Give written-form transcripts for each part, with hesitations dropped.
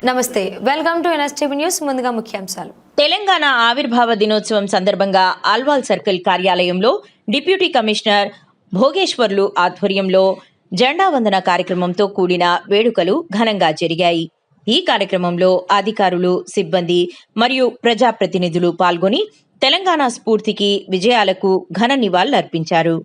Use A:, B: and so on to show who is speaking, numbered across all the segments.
A: నమస్తే, welcome to NSTV news. ముందుగా ముఖ్యాంశాలు.
B: తెలంగాణ ఆవిర్భావ దినోత్సవం సందర్భంగా ఆల్వాల్ సర్కిల్ కార్యాలయంలో డిప్యూటీ కమిషనర్ భోగేశ్వర్లు ఆధ్వర్యంలో జెండా వందన కార్యక్రమంతో కూడిన వేడుకలు ఘనంగా జరిగాయి. ఈ కార్యక్రమంలో అధికారులు, సిబ్బంది మరియు ప్రజాప్రతినిధులు పాల్గొని తెలంగాణ స్ఫూర్తికి, విజయాలకు ఘన నివాళులర్పించారు.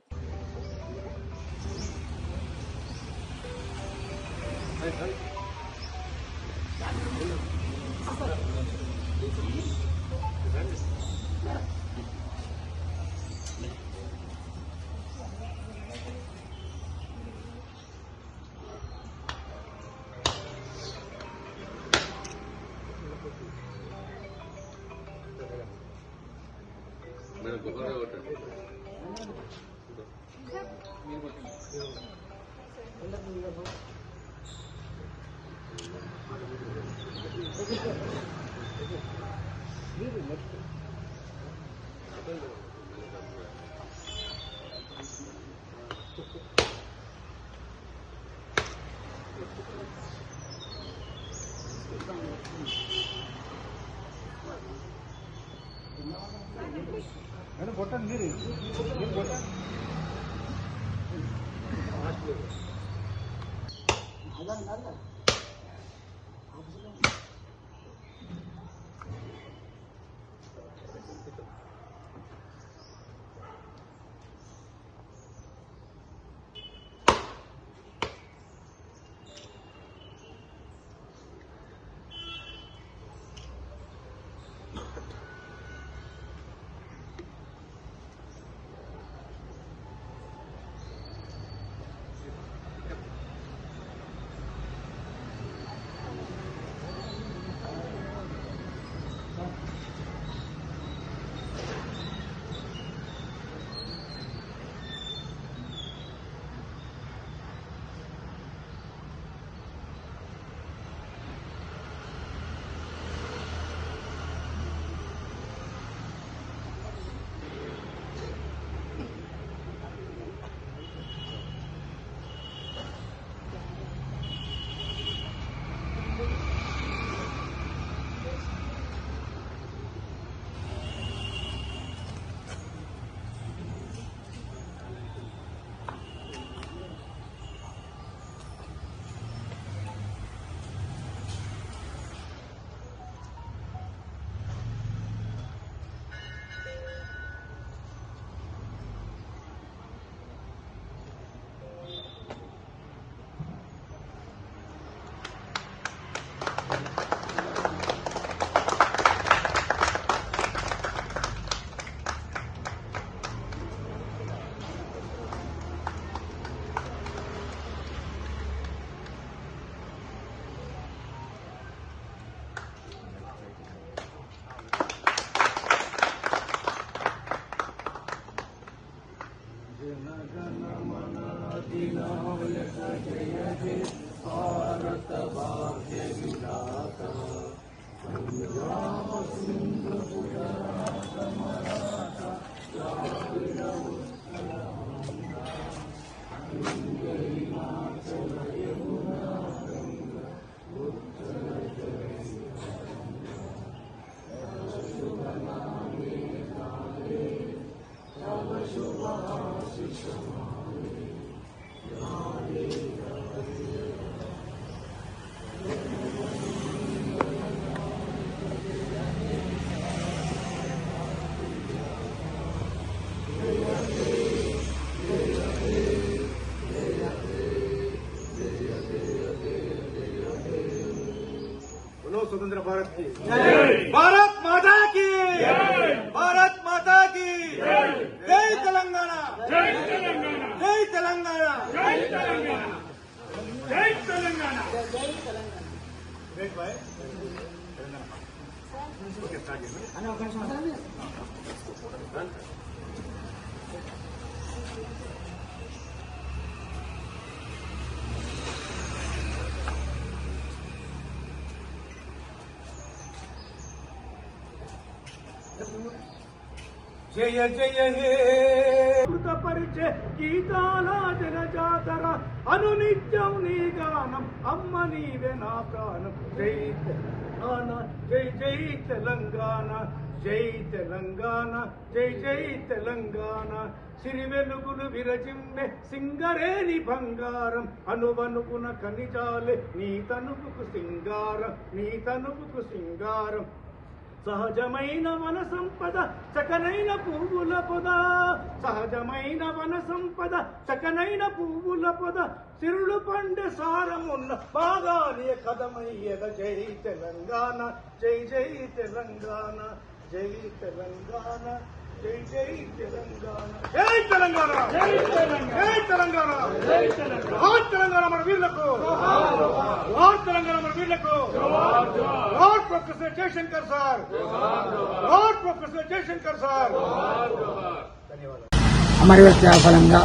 C: स्वतंत्र भारत की भारत माता की भारत माता की जय तेलंगाना जय तेलंगाना जय तेलंगाना जय तेलंगाना जय तेलंगाना जय तेलंगाना वेट भाई ओके स्टार्ट जय जय हे పరిచే గీతాలాజన జాతర అనునిత్యం నీ గానం అమ్మ నీవే నా ప్రాణం జై తెలంగాణ జై జై తెలంగాణ జై తెలంగాణ జై జై తెలంగాణ సిరి వెలుగులు విరజిమ్మె సింగరేణి బంగారం అనువనుకున ఖనిజాలే నీ తనుపుకు సింగారం నీ తనుపుకు సింగారం సహజమైన వన సంపద చకనైన పువ్వుల పొద సహజమైన వన సంపద చకనైన పువ్వుల పొద సిరులు పండే సారమున్న బాగాలియ కదమయ్యద జై తెలంగాణ జై జై తెలంగాణ జై తెలంగాణ జై జై తెలంగాణ జై తెలంగాణ జై తెలంగాణ జై తెలంగాణ తెలంగాణ మన వీరులకు తెలంగాణ మన వీరులకు professor Jayashankar sir professor Jayashankar sir
D: అమరవీర ఫలంగా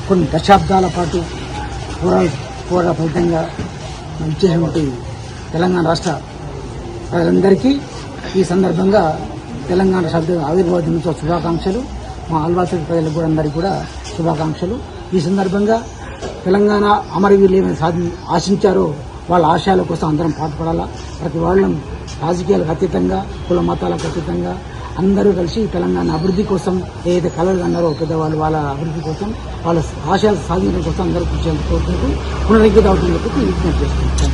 D: కొన్ని దశాబ్దాల పాటు పోరాట ఫలితంగా ఇచ్చేటువంటి తెలంగాణ రాష్ట్ర ప్రజలందరికీ ఈ సందర్భంగా తెలంగాణ రాష్ట్ర ఆవిర్భావ దినోత్సవ శుభాకాంక్షలు. మా ఆల్వాల్ ప్రజలకు కూడా అందరికీ కూడా శుభాకాంక్షలు. ఈ సందర్భంగా తెలంగాణ అమరవీరులు ఏమైనా ఆశించారో వాళ్ళ ఆశయాల కోసం అందరం పాటుపడాలా. ప్రతి వాళ్ళం రాజకీయాలకు అతీతంగా కుల మతాలకు అతీతంగా అందరూ కలిసి తెలంగాణ అభివృద్ధి కోసం ఏదైతే కలలు అన్నారో పెద్దవాళ్ళు వాళ్ళ అభివృద్ధి కోసం వాళ్ళ ఆశయాలు సాధించడం కోసం అందరూ కృషి చేయాలని కోరుకుంటూ పునరంకిత అవుతున్నందుకు విజ్ఞప్తి చేస్తున్నాం.